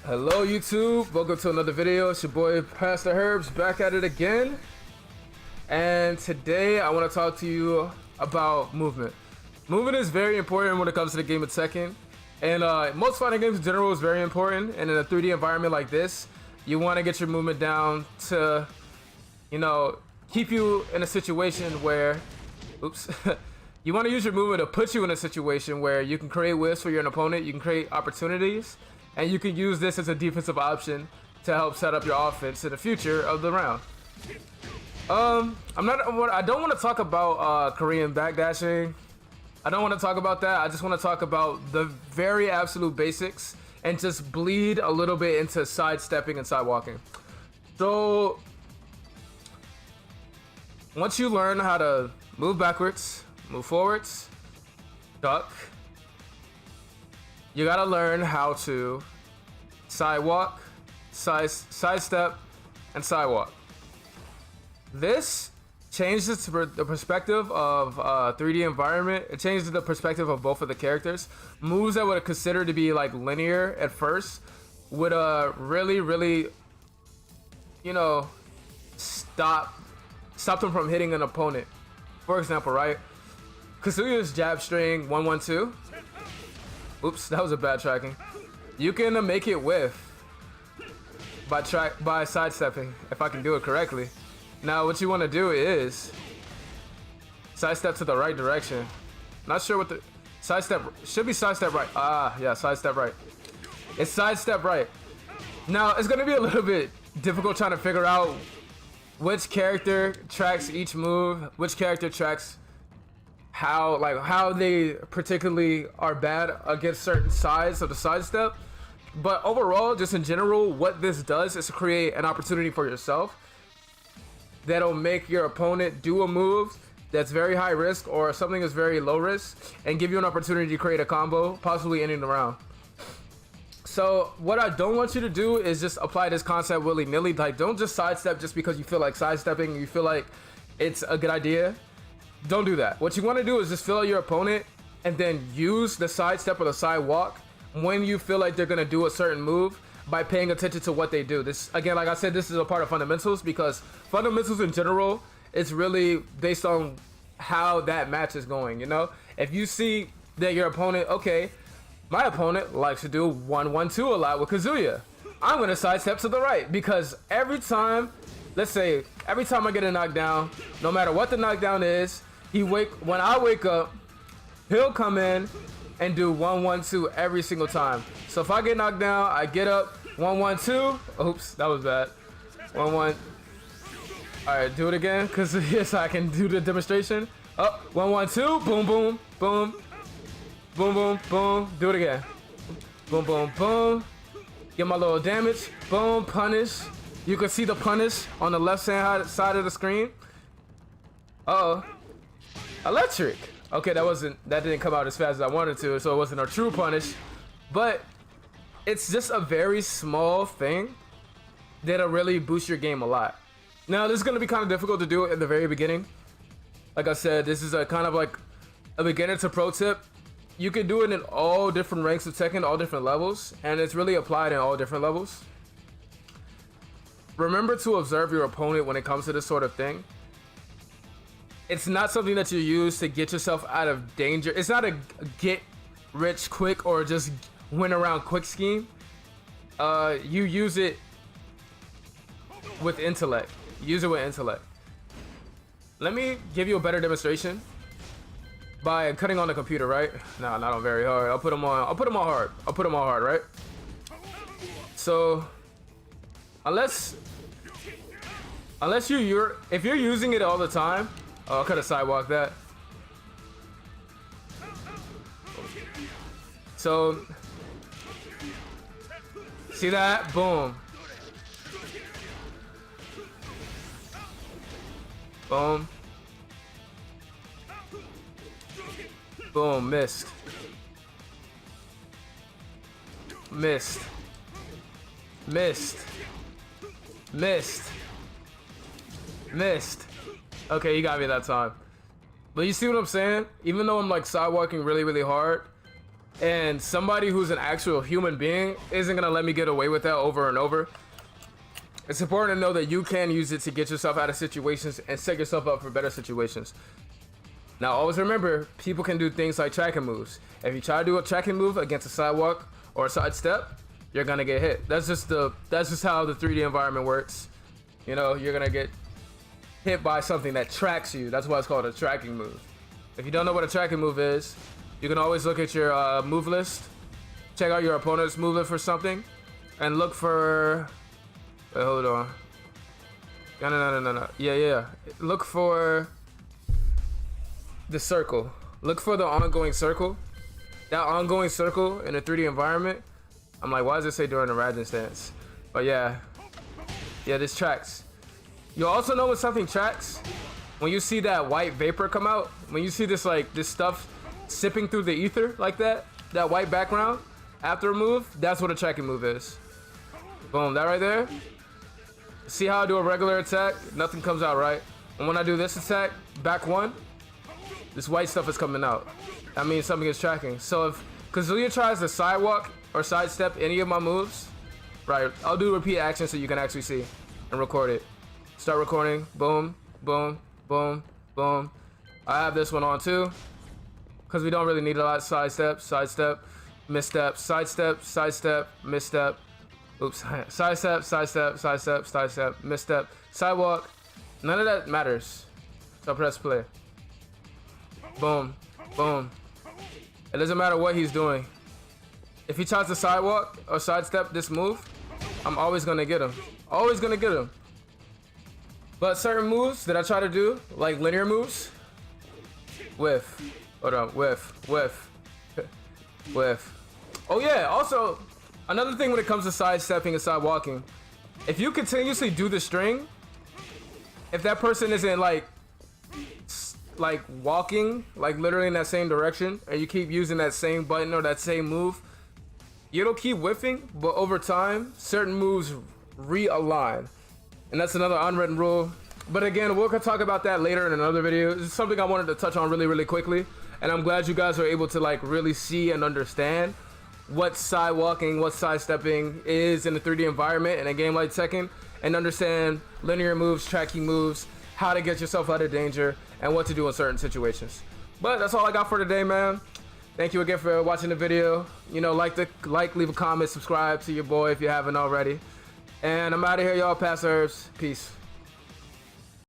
Hello YouTube, welcome to another video. It's your boy PassDaHerbs back at it again. And today I want to talk to you about movement. Movement is very important when it comes to the game of Tekken. And most fighting games in general is very important. And in a 3D environment like this, you want to get your movement down to, keep you in a situation where, you want to use your movement to put you in a situation where you can create whiffs for your opponent, you can create opportunities, and you can use this as a defensive option to help set up your offense in the future of the round. I don't want to talk about Korean backdashing. I don't want to talk about that. I just want to talk about the very absolute basics and just bleed a little bit into sidestepping and sidewalking. So once you learn how to move backwards, move forwards, duck, you gotta learn how to sidewalk, sidestep, and sidewalk. This changes the perspective of 3D environment. It changes the perspective of both of the characters. Moves that would consider to be like linear at first would really stop them from hitting an opponent. For example, right? Kazuya's jab string 1-1-2. Oops, that was a bad tracking. You can make it whiff by sidestepping, if I can do it correctly. Now, what you want to do is sidestep to the right direction. Not sure what the sidestep should be. Sidestep right. Yeah, sidestep right. It's sidestep right. Now, it's gonna be a little bit difficult trying to figure out which character tracks each move, which character tracks how they particularly are bad against certain sides of the sidestep. But overall, just in general, what this does is to create an opportunity for yourself that'll make your opponent do a move that's very high risk or something that's very low risk and give you an opportunity to create a combo, possibly ending the round. So what I don't want you to do is just apply this concept willy-nilly. Like, don't just sidestep just because you feel like sidestepping and you feel like it's a good idea. Don't do that. What you want to do is just feel out your opponent and then use the sidestep or the sidewalk when you feel like they're going to do a certain move by paying attention to what they do. This, again, like I said, this is a part of fundamentals, because fundamentals in general, it's really based on how that match is going, If you see that your opponent, okay, my opponent likes to do 1-1-2 a lot with Kazuya, I'm going to sidestep to the right, because every time, let's say, every time I get a knockdown, no matter what the knockdown is, when I wake up, he'll come in and do 1-1-2 every single time. So if I get knocked down, I get up, 1-1-2. Oops, that was bad. 1-1. Alright, do it again, because yes, I can do the demonstration. Up, 1-1-2, boom, boom, boom. Boom, boom, boom. Do it again. Boom, boom, boom. Get my little damage. Boom, punish. You can see the punish on the left hand side of the screen. Uh-oh. Electric. Okay, that didn't come out as fast as I wanted to, so it wasn't a true punish. But it's just a very small thing that'll really boost your game a lot. Now, this is going to be kind of difficult to do in the very beginning. Like I said, this is a kind of like a beginner to pro tip. You can do it in all different ranks of Tekken, all different levels, and it's really applied in all different levels. Remember to observe your opponent when it comes to this sort of thing. It's not something that you use to get yourself out of danger. It's not a get rich quick or just win around quick scheme. You use it with intellect. Use it with intellect. Let me give you a better demonstration by cutting on the computer, right? No, not on very hard. I'll put them on hard, right? So if you're using it all the time, I'll kind of sidewalk that. So, see that? Boom. Boom. Boom, missed. Missed. Missed. Missed. Missed. Okay, you got me that time. But you see what I'm saying? Even though I'm like sidewalking really hard, And somebody who's an actual human being isn't gonna let me get away with that over and over. It's important to know that you can use it to get yourself out of situations and set yourself up for better situations. Now, always remember, people can do things like tracking moves. If you try to do a tracking move against a sidewalk or a sidestep, you're gonna get hit. That's just how the 3D environment works. You know, you're gonna get hit by something that tracks you. That's why it's called a tracking move. If you don't know what a tracking move is, you can always look at your move list, check out your opponent's move list for something, and look for. Wait, hold on. No. Yeah. Look for the circle. Look for the ongoing circle. That ongoing circle in a 3D environment. I'm like, why does it say during the Rajin stance? But yeah, this tracks. You also know when something tracks when you see that white vapor come out. When you see this stuff sipping through the ether like that white background after a move, that's what a tracking move is. Boom, that right there. See how I do a regular attack? Nothing comes out, right? And when I do this attack, back one, this white stuff is coming out. That means something is tracking. So if Kazuya tries to sidewalk or sidestep any of my moves, right, I'll do repeat action so you can actually see and record it. Start recording, boom, boom, boom, boom. I have this one on too, because we don't really need a lot. Sidestep, sidestep, misstep, sidestep, sidestep, misstep. Oops, sidestep, sidestep, sidestep, sidestep, misstep, sidewalk. None of that matters. So press play. Boom, boom. It doesn't matter what he's doing. If he tries to sidewalk or sidestep this move, I'm always gonna get him. Always gonna get him. But certain moves that I try to do, like linear moves, whiff. Hold on, whiff, whiff, whiff. Oh yeah, also, another thing when it comes to sidestepping and sidewalking, if you continuously do the string, if that person isn't like walking, like literally in that same direction, and you keep using that same button or that same move, it'll keep whiffing, but over time, certain moves realign. And that's another unwritten rule. But again, we'll talk about that later in another video. This is something I wanted to touch on really quickly. And I'm glad you guys are able to like really see and understand what sidewalking, what sidestepping is in a 3D environment in a game like Tekken, and understand linear moves, tracking moves, how to get yourself out of danger, and what to do in certain situations. But that's all I got for today, man. Thank you again for watching the video. You know, leave a comment, subscribe to your boy if you haven't already. And I'm out of here, y'all. PassDaHerbs. Peace.